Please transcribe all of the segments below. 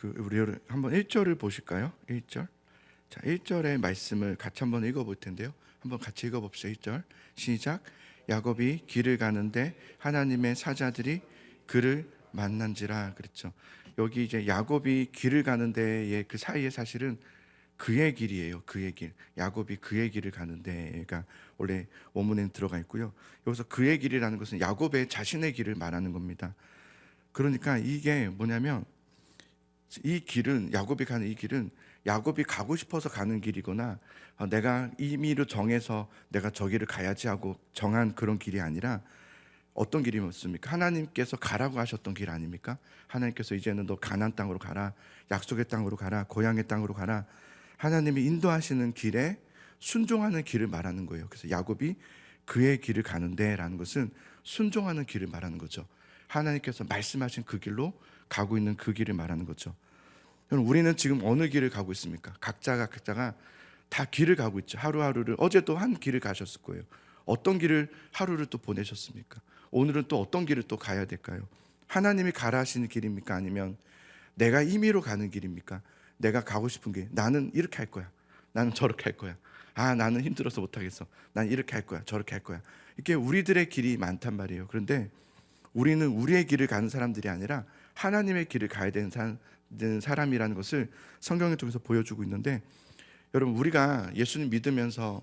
우리 한번 1절을 보실까요? 1절. 자, 1절의 말씀을 같이 한번 읽어볼 텐데요. 한번 같이 읽어봅시다. 1절 시작. 야곱이 길을 가는데 하나님의 사자들이 그를 만난지라 그랬죠. 여기 이제 야곱이 길을 가는데의 그 사이에 사실은 그의 길이에요. 그의 길. 야곱이 그의 길을 가는데가 원래 원문에 들어가 있고요. 여기서 그의 길이라는 것은 야곱의 자신의 길을 말하는 겁니다. 그러니까 이게 뭐냐면 이 길은, 야곱이 가는 이 길은 야곱이 가고 싶어서 가는 길이거나 내가 임의로 정해서 내가 저 길을 가야지 하고 정한 그런 길이 아니라 어떤 길이었습니까? 하나님께서 가라고 하셨던 길 아닙니까? 하나님께서 이제는 너 가나안 땅으로 가라, 약속의 땅으로 가라, 고향의 땅으로 가라, 하나님이 인도하시는 길에 순종하는 길을 말하는 거예요. 그래서 야곱이 그의 길을 가는데 라는 것은 순종하는 길을 말하는 거죠. 하나님께서 말씀하신 그 길로 가고 있는 그 길을 말하는 거죠. 여러분, 우리는 지금 어느 길을 가고 있습니까? 각자가 다 길을 가고 있죠. 하루하루를, 어제도 한 길을 가셨을 거예요. 어떤 길을 하루를 또 보내셨습니까? 오늘은 또 어떤 길을 또 가야 될까요? 하나님이 가라 하시는 길입니까? 아니면 내가 임의로 가는 길입니까? 내가 가고 싶은 길, 나는 이렇게 할 거야, 나는 저렇게 할 거야, 나는 힘들어서 못하겠어, 난 이렇게 할 거야, 저렇게 할 거야. 이게 우리들의 길이 많단 말이에요. 그런데 우리는 우리의 길을 가는 사람들이 아니라 하나님의 길을 가야 되는 사람이라는 것을 성경을 통해서 보여주고 있는데, 여러분, 우리가 예수님 믿으면서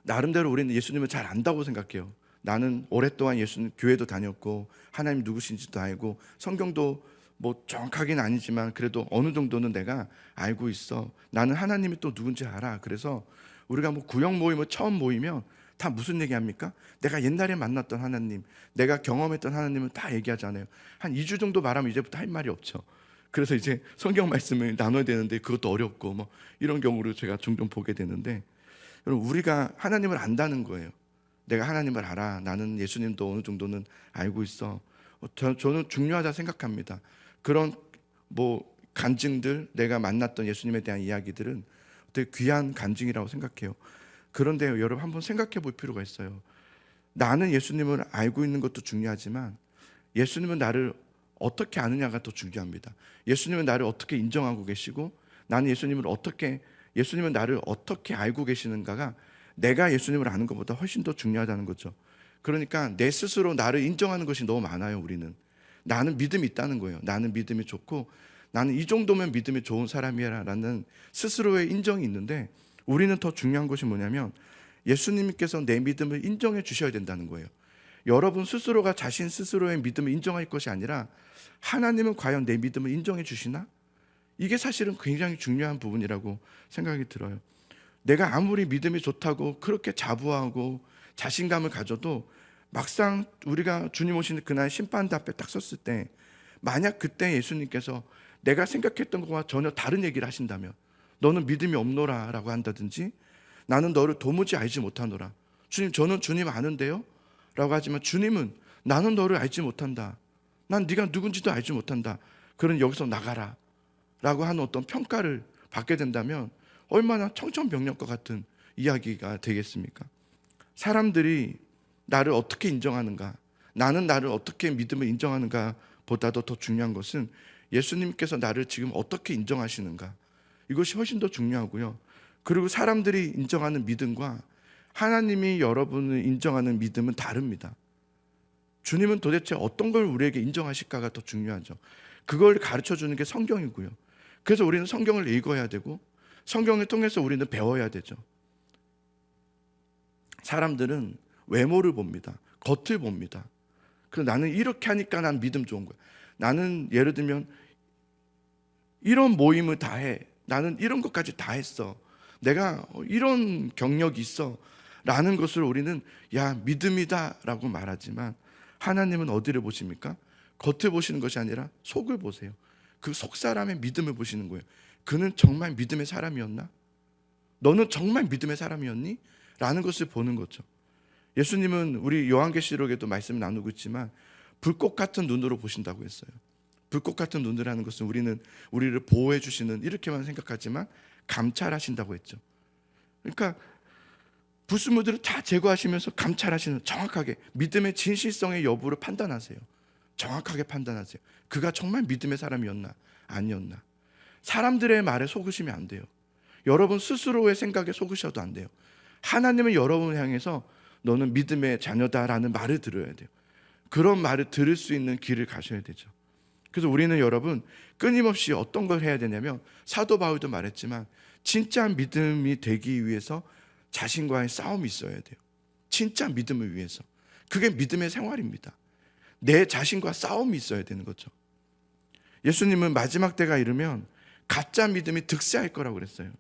나름대로 우리는 예수님을 잘 안다고 생각해요. 나는 오랫동안 예수님 교회도 다녔고 하나님 누구신지도 알고 성경도 뭐 정확하게는 아니지만 그래도 어느 정도는 내가 알고 있어. 나는 하나님이 또 누군지 알아. 그래서 우리가 뭐 구역 모임을 처음 모이면 다 무슨 얘기합니까? 내가 옛날에 만났던 하나님, 내가 경험했던 하나님은 다 얘기하잖아요. 한 2주 정도 말하면 이제부터 할 말이 없죠. 그래서 이제 성경 말씀을 나눠야 되는데 그것도 어렵고 뭐 이런 경우를 제가 종종 보게 되는데, 여러분, 우리가 하나님을 안다는 거예요. 내가 하나님을 알아. 나는 예수님도 어느 정도는 알고 있어. 저는 중요하다 생각합니다. 그런 뭐 간증들, 내가 만났던 예수님에 대한 이야기들은 되게 귀한 간증이라고 생각해요. 그런데 여러분, 한번 생각해 볼 필요가 있어요. 나는 예수님을 알고 있는 것도 중요하지만 예수님은 나를 어떻게 아느냐가 더 중요합니다. 예수님은 나를 어떻게 인정하고 계시고 나는 예수님은 나를 어떻게 알고 계시는가가 내가 예수님을 아는 것보다 훨씬 더 중요하다는 거죠. 그러니까 내 스스로 나를 인정하는 것이 너무 많아요. 우리는 나는 믿음이 있다는 거예요. 나는 믿음이 좋고 나는 이 정도면 믿음이 좋은 사람이야 라는 스스로의 인정이 있는데, 우리는 더 중요한 것이 뭐냐면 예수님께서 내 믿음을 인정해 주셔야 된다는 거예요. 여러분 스스로가 자신 스스로의 믿음을 인정할 것이 아니라 하나님은 과연 내 믿음을 인정해 주시나? 이게 사실은 굉장히 중요한 부분이라고 생각이 들어요. 내가 아무리 믿음이 좋다고 그렇게 자부하고 자신감을 가져도 막상 우리가 주님 오시는 그날 심판대 앞에 딱 섰을 때, 만약 그때 예수님께서 내가 생각했던 것과 전혀 다른 얘기를 하신다면, 너는 믿음이 없노라 라고 한다든지, 나는 너를 도무지 알지 못하노라, 주님 저는 주님 아는데요 라고 하지만 주님은 나는 너를 알지 못한다, 난 네가 누군지도 알지 못한다, 그런 여기서 나가라 라고 하는 어떤 평가를 받게 된다면 얼마나 청천벽력과 같은 이야기가 되겠습니까? 사람들이 나를 어떻게 인정하는가, 나는 나를 어떻게 믿음을 인정하는가 보다도 더 중요한 것은 예수님께서 나를 지금 어떻게 인정하시는가, 이것이 훨씬 더 중요하고요. 그리고 사람들이 인정하는 믿음과 하나님이 여러분을 인정하는 믿음은 다릅니다. 주님은 도대체 어떤 걸 우리에게 인정하실까가 더 중요하죠. 그걸 가르쳐 주는 게 성경이고요. 그래서 우리는 성경을 읽어야 되고 성경을 통해서 우리는 배워야 되죠. 사람들은 외모를 봅니다. 겉을 봅니다. 그래서 나는 이렇게 하니까 난 믿음 좋은 거야. 나는 예를 들면 이런 모임을 다 해. 나는 이런 것까지 다 했어. 내가 이런 경력이 있어 라는 것을 우리는 야 믿음이다 라고 말하지만, 하나님은 어디를 보십니까? 겉을 보시는 것이 아니라 속을 보세요. 그 속 사람의 믿음을 보시는 거예요. 그는 정말 믿음의 사람이었나? 너는 정말 믿음의 사람이었니? 라는 것을 보는 거죠. 예수님은 우리 요한계시록에도 말씀을 나누고 있지만 불꽃 같은 눈으로 보신다고 했어요. 불꽃 같은 눈이라는 것은 우리는 우리를 보호해 주시는, 이렇게만 생각하지만 감찰하신다고 했죠. 그러니까 불순물들을 다 제거하시면서 감찰하시는, 정확하게 믿음의 진실성의 여부를 판단하세요. 정확하게 판단하세요. 그가 정말 믿음의 사람이었나 아니었나. 사람들의 말에 속으시면 안 돼요. 여러분 스스로의 생각에 속으셔도 안 돼요. 하나님은 여러분을 향해서 너는 믿음의 자녀다라는 말을 들어야 돼요. 그런 말을 들을 수 있는 길을 가셔야 되죠. 그래서 우리는 여러분 끊임없이 어떤 걸 해야 되냐면, 사도 바울도 말했지만 진짜 믿음이 되기 위해서 자신과의 싸움이 있어야 돼요. 진짜 믿음을 위해서. 그게 믿음의 생활입니다. 내 자신과 싸움이 있어야 되는 거죠. 예수님은 마지막 때가 이르면 가짜 믿음이 득세할 거라고 그랬어요.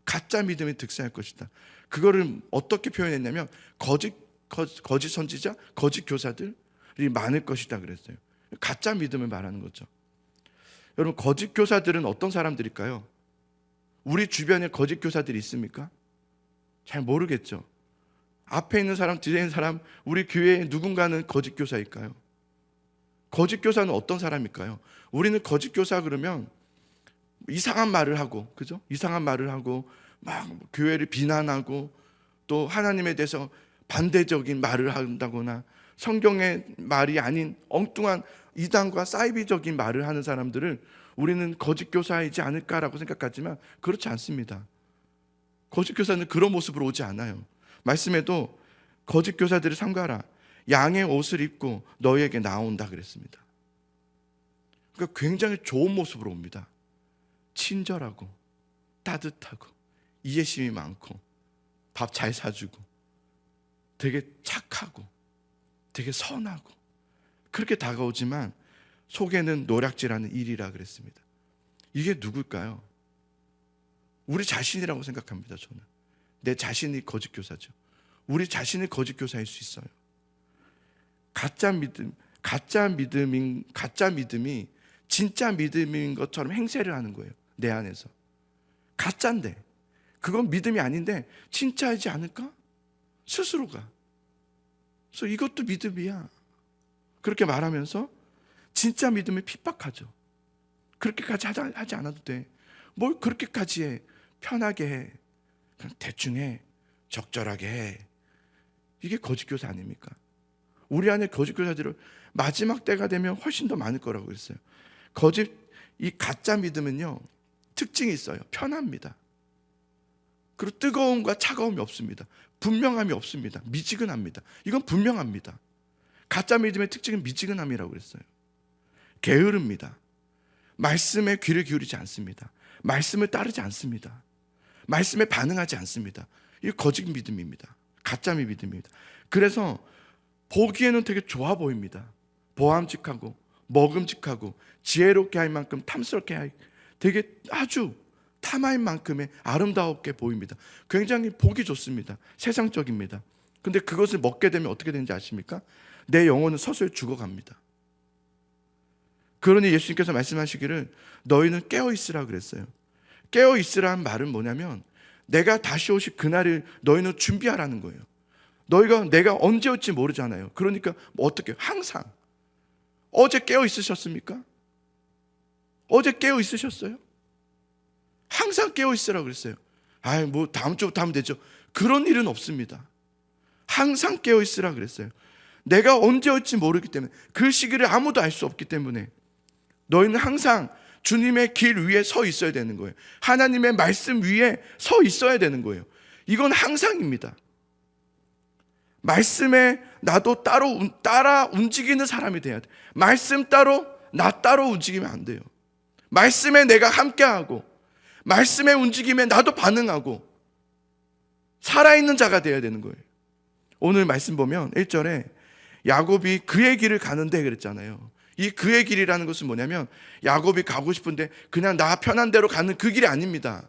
가짜 믿음이 득세할 것이다. 그거를 어떻게 표현했냐면 거짓 선지자, 거짓 교사들이 많을 것이다 그랬어요. 가짜 믿음을 말하는 거죠. 여러분, 거짓 교사들은 어떤 사람들일까요? 우리 주변에 거짓 교사들이 있습니까? 잘 모르겠죠. 앞에 있는 사람, 뒤에 있는 사람, 우리 교회에 누군가는 거짓 교사일까요? 거짓 교사는 어떤 사람일까요? 우리는 거짓 교사 그러면 이상한 말을 하고, 그죠? 이상한 말을 하고 막 교회를 비난하고 또 하나님에 대해서 반대적인 말을 한다거나 성경의 말이 아닌 엉뚱한 이단과 사이비적인 말을 하는 사람들을 우리는 거짓 교사이지 않을까라고 생각하지만 그렇지 않습니다. 거짓 교사는 그런 모습으로 오지 않아요. 말씀에도 거짓 교사들을 삼가라. 양의 옷을 입고 너희에게 나온다 그랬습니다. 그러니까 굉장히 좋은 모습으로 옵니다. 친절하고 따뜻하고 이해심이 많고 밥 잘 사주고 되게 착하고 되게 선하고 그렇게 다가오지만 속에는 노략질하는 일이라 그랬습니다. 이게 누굴까요? 우리 자신이라고 생각합니다. 저는 내 자신이 거짓 교사죠. 우리 자신이 거짓 교사일 수 있어요. 가짜 믿음이 진짜 믿음인 것처럼 행세를 하는 거예요. 내 안에서 가짜인데, 그건 믿음이 아닌데 진짜이지 않을까? 스스로가. 그래서 이것도 믿음이야. 그렇게 말하면서 진짜 믿음을 핍박하죠. 그렇게까지 하지 않아도 돼. 뭘 그렇게까지 해. 편하게 해. 그냥 대충 해. 적절하게 해. 이게 거짓 교사 아닙니까? 우리 안에 거짓 교사들은 마지막 때가 되면 훨씬 더 많을 거라고 그랬어요. 이 가짜 믿음은요, 특징이 있어요. 편합니다. 그리고 뜨거움과 차가움이 없습니다. 분명함이 없습니다. 미지근합니다. 이건 분명합니다. 가짜 믿음의 특징은 미지근함이라고 그랬어요. 게으릅니다. 말씀에 귀를 기울이지 않습니다. 말씀을 따르지 않습니다. 말씀에 반응하지 않습니다. 이게 거짓 믿음입니다. 가짜 믿음입니다. 그래서 보기에는 되게 좋아 보입니다. 보암직하고 먹음직하고 지혜롭게 할 만큼 탐스럽게 할, 되게 아주 탐할 만큼의 아름다웠게 보입니다. 굉장히 보기 좋습니다. 세상적입니다. 근데 그것을 먹게 되면 어떻게 되는지 아십니까? 내 영혼은 서서히 죽어갑니다. 그러니 예수님께서 말씀하시기를 너희는 깨어있으라 그랬어요. 깨어있으라는 말은 뭐냐면 내가 다시 오실 그날을 너희는 준비하라는 거예요. 내가 언제 올지 모르잖아요. 그러니까 어떻게 항상. 어제 깨어 있으셨습니까? 어제 깨어 있으셨어요? 항상 깨어 있으라고 그랬어요. 뭐 다음 주부터 하면 되죠. 그런 일은 없습니다. 항상 깨어 있으라 그랬어요. 내가 언제 올지 모르기 때문에, 그 시기를 아무도 알 수 없기 때문에 너희는 항상 주님의 길 위에 서 있어야 되는 거예요. 하나님의 말씀 위에 서 있어야 되는 거예요. 이건 항상입니다. 말씀에 나도 따라 움직이는 사람이 돼야 돼. 말씀 따로, 나 따로 움직이면 안 돼요. 말씀에 내가 함께하고 말씀의 움직임에 나도 반응하고 살아있는 자가 돼야 되는 거예요. 오늘 말씀 보면 1절에 야곱이 그의 길을 가는데 그랬잖아요. 이 그의 길이라는 것은 뭐냐면 야곱이 가고 싶은데 그냥 나 편한 대로 가는 그 길이 아닙니다.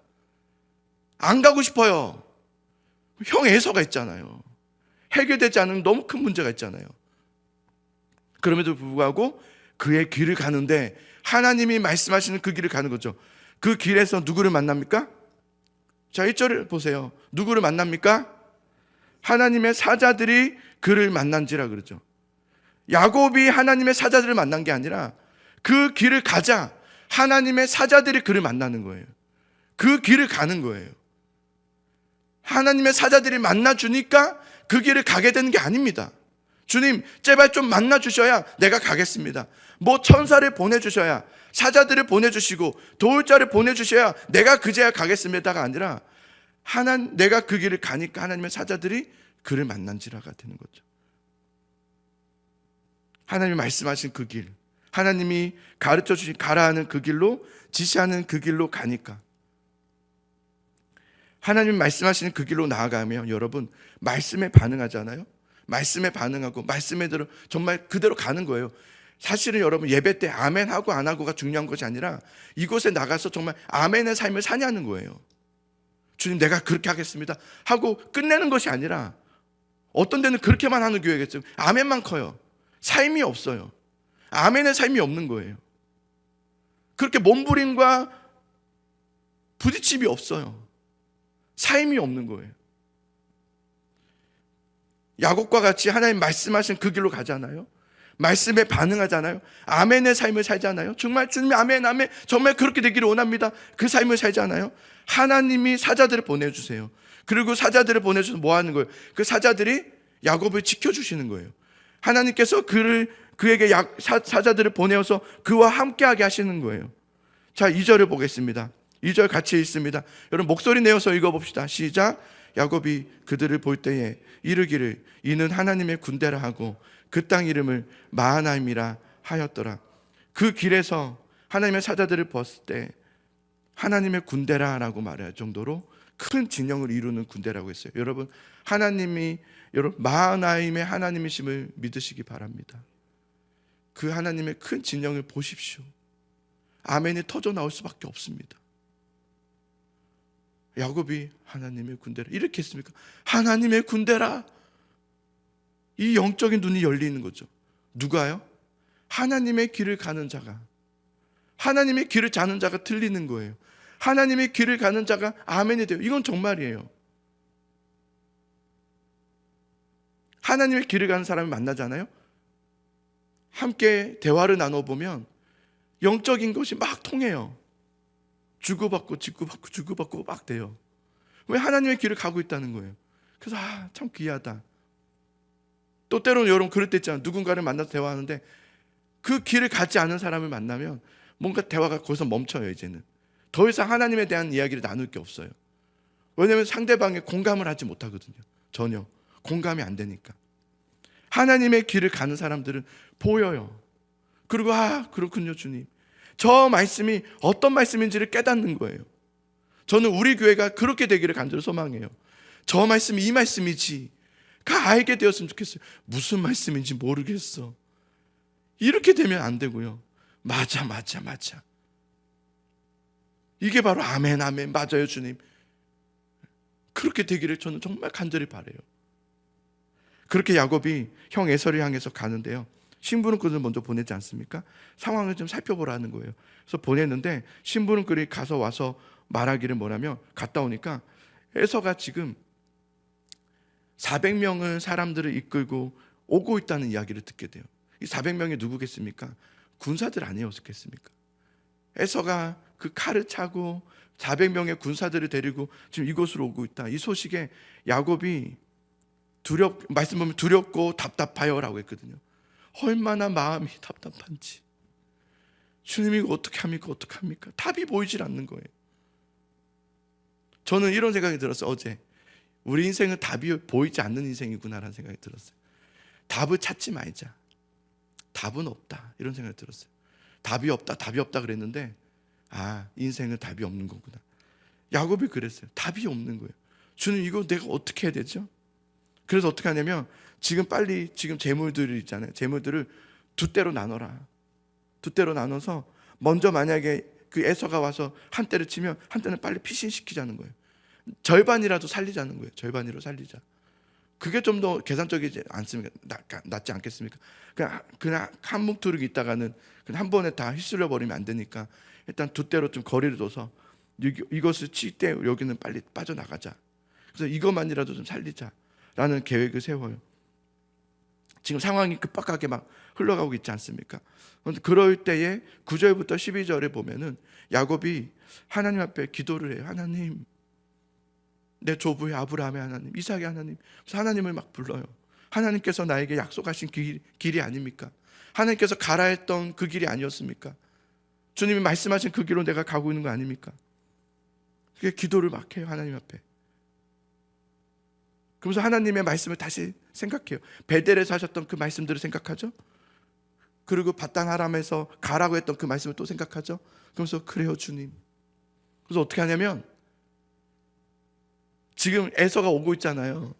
안 가고 싶어요. 형 에서가 있잖아요. 해결되지 않은 너무 큰 문제가 있잖아요. 그럼에도 불구하고 그의 길을 가는데 하나님이 말씀하시는 그 길을 가는 거죠. 그 길에서 누구를 만납니까? 자, 1절을 보세요. 누구를 만납니까? 하나님의 사자들이 그를 만난지라 그러죠. 야곱이 하나님의 사자들을 만난 게 아니라 그 길을 가자 하나님의 사자들이 그를 만나는 거예요. 그 길을 가는 거예요. 하나님의 사자들이 만나주니까 그 길을 가게 되는 게 아닙니다. 주님 제발 좀 만나 주셔야 내가 가겠습니다. 뭐 천사를 보내주셔야, 사자들을 보내주시고 도울 자를 보내주셔야 내가 그제야 가겠습니다가 아니라 내가 그 길을 가니까 하나님의 사자들이 그를 만난지라가 되는 거죠. 하나님이 말씀하신 그 길, 하나님이 가르쳐 주신 가라 하는 그 길로, 지시하는 그 길로 가니까, 하나님이 말씀하시는 그 길로 나아가면 여러분 말씀에 반응하잖아요. 말씀에 반응하고 말씀에 대로 정말 그대로 가는 거예요. 사실은 여러분 예배 때 아멘 하고 안 하고가 중요한 것이 아니라 이곳에 나가서 정말 아멘의 삶을 사냐는 거예요. 주님 내가 그렇게 하겠습니다 하고 끝내는 것이 아니라, 어떤 데는 그렇게만 하는 교회겠죠. 아멘만 커요. 삶이 없어요. 아멘의 삶이 없는 거예요. 그렇게 몸부림과 부딪힘이 없어요. 삶이 없는 거예요. 야곱과 같이 하나님 말씀하신 그 길로 가잖아요. 말씀에 반응하잖아요. 아멘의 삶을 살잖아요. 정말 주님 아멘 아멘 정말 그렇게 되기를 원합니다. 그 삶을 살잖아요. 하나님이 사자들을 보내주세요. 그리고 사자들을 보내주셔서 뭐 하는 거예요? 그 사자들이 야곱을 지켜주시는 거예요. 하나님께서 그에게 사자들을 보내어서 그와 함께하게 하시는 거예요. 자, 2절을 보겠습니다. 2절 같이 읽습니다. 여러분 목소리 내어서 읽어봅시다. 시작. 야곱이 그들을 볼 때에 이르기를 이는 하나님의 군대라 하고 그 땅 이름을 마하나임이라 하였더라. 그 길에서 하나님의 사자들을 봤을 때 하나님의 군대라 라고 말할 정도로 큰 진영을 이루는 군대라고 했어요. 여러분 마하나임의 하나님이심을 믿으시기 바랍니다. 그 하나님의 큰 진영을 보십시오. 아멘이 터져 나올 수밖에 없습니다. 야곱이 하나님의 군대라 이렇게 했습니까? 하나님의 군대라. 이 영적인 눈이 열리는 거죠. 누가요? 하나님의 길을 가는 자가, 하나님의 길을 가는 자가 틀리는 거예요. 하나님의 길을 가는 자가 아멘이 돼요. 이건 정말이에요. 하나님의 길을 가는 사람을 만나잖아요. 함께 대화를 나눠보면 영적인 것이 막 통해요. 주고받고 막 돼요. 왜? 하나님의 길을 가고 있다는 거예요. 그래서 참 귀하다. 또 때로는 여러분 그럴 때 있잖아요. 누군가를 만나서 대화하는데 그 길을 가지 않은 사람을 만나면 뭔가 대화가 거기서 멈춰요. 이제는 더 이상 하나님에 대한 이야기를 나눌 게 없어요. 왜냐하면 상대방에 공감을 하지 못하거든요. 전혀 공감이 안 되니까. 하나님의 길을 가는 사람들은 보여요. 그리고 그렇군요 주님, 저 말씀이 어떤 말씀인지를 깨닫는 거예요. 저는 우리 교회가 그렇게 되기를 간절히 소망해요. 저 말씀이 이 말씀이지 가 알게 되었으면 좋겠어요. 무슨 말씀인지 모르겠어. 이렇게 되면 안 되고요. 맞아. 이게 바로 아멘 맞아요 주님. 그렇게 되기를 저는 정말 간절히 바라요. 그렇게 야곱이 형 에서를 향해서 가는데요. 심부름꾼을 먼저 보내지 않습니까? 상황을 좀 살펴보라는 거예요. 그래서 보냈는데 심부름꾼이 가서 와서 말하기를 뭐냐면, 갔다 오니까 에서가 지금 400명을 사람들을 이끌고 오고 있다는 이야기를 듣게 돼요. 이 400명이 누구겠습니까? 군사들 아니었겠습니까? 에서가 그 칼을 차고 400명의 군사들을 데리고 지금 이곳으로 오고 있다. 이 소식에 야곱이 말씀 보면 두렵고 답답하여라고 했거든요. 얼마나 마음이 답답한지. 주님이 이거 어떻게 합니까? 답이 보이질 않는 거예요. 저는 이런 생각이 들었어요. 어제 우리 인생은 답이 보이지 않는 인생이구나라는 생각이 들었어요. 답을 찾지 말자. 답은 없다. 이런 생각이 들었어요. 답이 없다 그랬는데 인생은 답이 없는 거구나. 야곱이 그랬어요. 답이 없는 거예요. 주님 이거 내가 어떻게 해야 되죠? 그래서 어떻게 하냐면 지금 재물들이 있잖아요. 재물들을 두 대로 나눠라. 두 대로 나눠서 먼저 만약에 그 에서가 와서 한 대를 치면 한 대는 빨리 피신시키자는 거예요. 절반이라도 살리자는 거예요. 절반이라도 살리자. 그게 좀 더 계산적이지 않습니까? 낫지 않겠습니까? 그냥 한 뭉투르기 있다가는 그냥 한 번에 다 휩쓸려 버리면 안 되니까 일단 두 대로 좀 거리를 둬서 이것을 칠 때 여기는 빨리 빠져나가자. 그래서 이것만이라도 좀 살리자라는 계획을 세워요. 지금 상황이 급박하게 막 흘러가고 있지 않습니까? 그런데 그럴 때에 9절부터 12절에 보면은 야곱이 하나님 앞에 기도를 해요. 하나님, 내 조부의 아브라함의 하나님, 이삭의 하나님. 그래서 하나님을 막 불러요. 하나님께서 나에게 약속하신 길이 아닙니까? 하나님께서 가라 했던 그 길이 아니었습니까? 주님이 말씀하신 그 길로 내가 가고 있는 거 아닙니까? 그게 기도를 막 해요, 하나님 앞에. 그러면서 하나님의 말씀을 다시 생각해요. 베델에서 하셨던 그 말씀들을 생각하죠. 그리고 바단 아람에서 가라고 했던 그 말씀을 또 생각하죠. 그러면서 그래요, 주님. 그래서 어떻게 하냐면 지금 에서가 오고 있잖아요.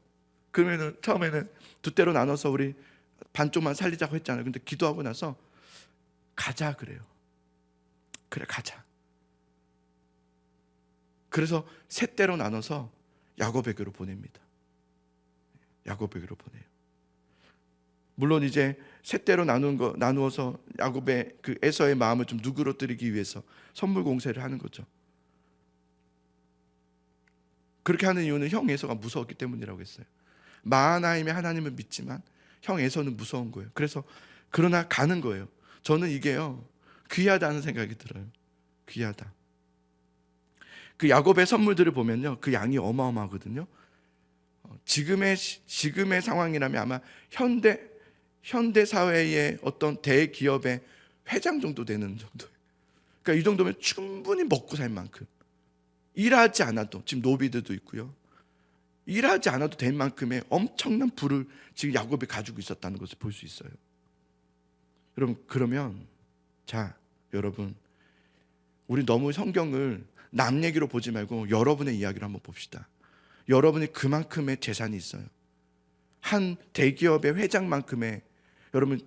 그러면은 처음에는 두 때로 나눠서 우리 반쪽만 살리자고 했잖아요. 근데 기도하고 나서 가자 그래요. 그래, 가자. 그래서 세 때로 나눠서 야곱에게로 보냅니다. 야곱에게로 보내요. 물론 이제 세 때로 나누어서 야곱의 그 에서의 마음을 좀 누그러뜨리기 위해서 선물 공세를 하는 거죠. 그렇게 하는 이유는 형 에서가 무서웠기 때문이라고 했어요. 마하나임의 하나님을 믿지만 형 에서는 무서운 거예요. 그래서 그러나 가는 거예요. 저는 이게요, 귀하다는 생각이 들어요. 귀하다. 그 야곱의 선물들을 보면요, 그 양이 어마어마하거든요. 지금의 상황이라면 아마 현대 사회의 어떤 대기업의 회장 정도 되는 정도예요. 그러니까 이 정도면 충분히 먹고 살 만큼, 일하지 않아도, 지금 노비들도 있고요, 일하지 않아도 될 만큼의 엄청난 부를 지금 야곱이 가지고 있었다는 것을 볼 수 있어요. 여러분, 그러면 자, 여러분, 우리 너무 성경을 남 얘기로 보지 말고 여러분의 이야기로 한번 봅시다. 여러분이 그만큼의 재산이 있어요. 한 대기업의 회장만큼의, 여러분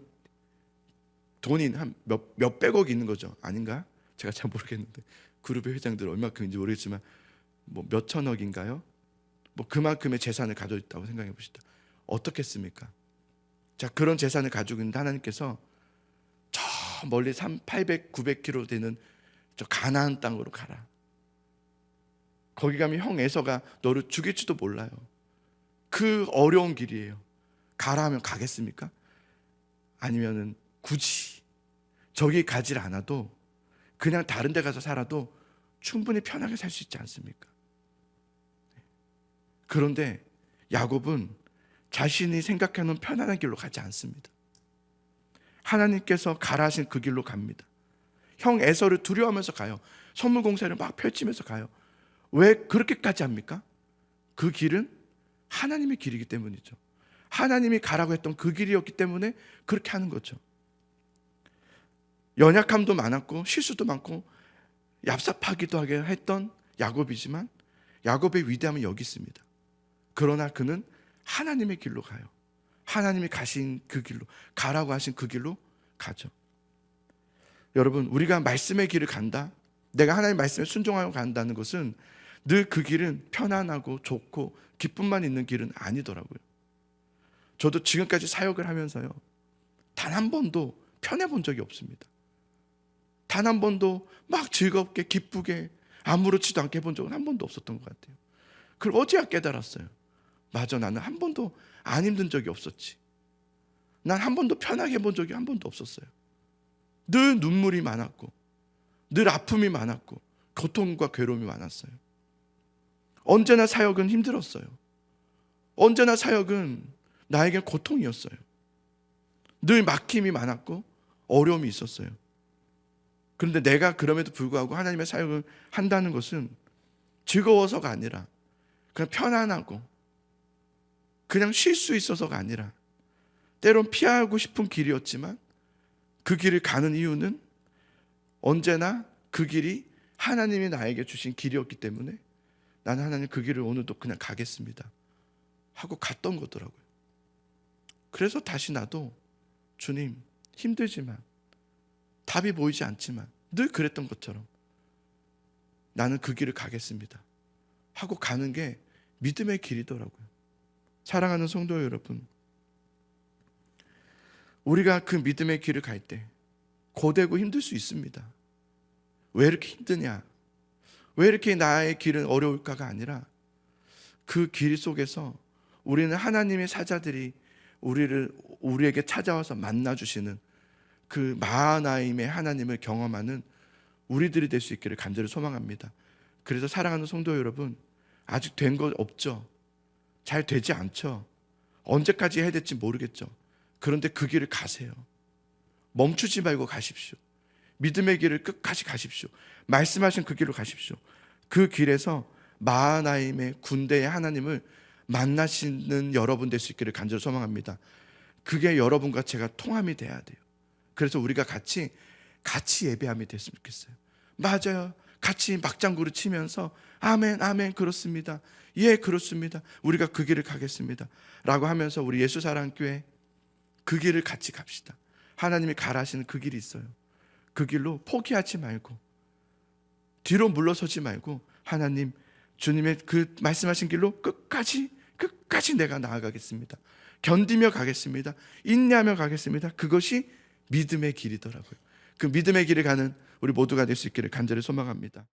돈이 한 몇백억 있는 거죠. 아닌가? 제가 잘 모르겠는데 그룹의 회장들 얼마큼인지 모르겠지만 뭐 몇천억인가요? 뭐 그만큼의 재산을 가지고 있다고 생각해 봅시다. 어떻겠습니까? 자, 그런 재산을 가지고 있는데 하나님께서 저 멀리 800, 900km 되는 저 가나안 땅으로 가라. 거기 가면 형 에서가 너를 죽일지도 몰라요. 그 어려운 길이에요. 가라 하면 가겠습니까? 아니면은 굳이 저기 가질 않아도 그냥 다른 데 가서 살아도 충분히 편하게 살 수 있지 않습니까? 그런데 야곱은 자신이 생각하는 편안한 길로 가지 않습니다. 하나님께서 가라 하신 그 길로 갑니다. 형 에서를 두려워하면서 가요. 선물 공세를 막 펼치면서 가요. 왜 그렇게까지 합니까? 그 길은 하나님의 길이기 때문이죠. 하나님이 가라고 했던 그 길이었기 때문에 그렇게 하는 거죠. 연약함도 많았고 실수도 많고 얍삽하기도 하게 했던 야곱이지만 야곱의 위대함은 여기 있습니다. 그러나 그는 하나님의 길로 가요. 하나님이 가신 그 길로, 가라고 하신 그 길로 가죠. 여러분, 우리가 말씀의 길을 간다, 내가 하나님의 말씀에 순종하고 간다는 것은 늘 그 길은 편안하고 좋고 기쁨만 있는 길은 아니더라고요. 저도 지금까지 사역을 하면서요, 단 한 번도 편해 본 적이 없습니다. 단 한 번도 막 즐겁게 기쁘게 아무렇지도 않게 해본 적은 한 번도 없었던 것 같아요. 그걸 어제야 깨달았어요. 맞아, 나는 한 번도 안 힘든 적이 없었지. 난 한 번도 편하게 해본 적이 한 번도 없었어요. 늘 눈물이 많았고 늘 아픔이 많았고 고통과 괴로움이 많았어요. 언제나 사역은 힘들었어요. 언제나 사역은 나에게 고통이었어요. 늘 막힘이 많았고 어려움이 있었어요. 그런데 내가 그럼에도 불구하고 하나님의 사역을 한다는 것은 즐거워서가 아니라 그냥 편안하고 그냥 쉴 수 있어서가 아니라 때론 피하고 싶은 길이었지만 그 길을 가는 이유는 언제나 그 길이 하나님이 나에게 주신 길이었기 때문에 나는 하나님 그 길을 오늘도 그냥 가겠습니다 하고 갔던 거더라고요. 그래서 다시 나도 주님, 힘들지만 답이 보이지 않지만 늘 그랬던 것처럼 나는 그 길을 가겠습니다 하고 가는 게 믿음의 길이더라고요. 사랑하는 성도 여러분, 우리가 그 믿음의 길을 갈 때 고되고 힘들 수 있습니다. 왜 이렇게 힘드냐, 왜 이렇게 나의 길은 어려울까가 아니라 그 길 속에서 우리는 하나님의 사자들이 우리에게 찾아와서 만나주시는 그 마하나임의 하나님을 경험하는 우리들이 될 수 있기를 간절히 소망합니다. 그래서 사랑하는 성도 여러분, 아직 된 거 없죠? 잘 되지 않죠? 언제까지 해야 될지 모르겠죠. 그런데 그 길을 가세요. 멈추지 말고 가십시오. 믿음의 길을 끝까지 가십시오. 말씀하신 그 길로 가십시오. 그 길에서 마하나임의 군대의 하나님을 만나시는 여러분 될 수 있기를 간절히 소망합니다. 그게 여러분과 제가 통함이 돼야 돼요. 그래서 우리가 같이 예배함이 됐으면 좋겠어요. 맞아요. 같이 막장구를 치면서 아멘, 아멘, 그렇습니다. 예, 그렇습니다. 우리가 그 길을 가겠습니다. 라고 하면서 우리 예수사랑교회 그 길을 같이 갑시다. 하나님이 가라 하시는 그 길이 있어요. 그 길로 포기하지 말고, 뒤로 물러서지 말고, 하나님, 주님의 그 말씀하신 길로 끝까지 내가 나아가겠습니다. 견디며 가겠습니다. 인내하며 가겠습니다. 그것이 믿음의 길이더라고요. 그 믿음의 길을 가는 우리 모두가 될 수 있기를 간절히 소망합니다.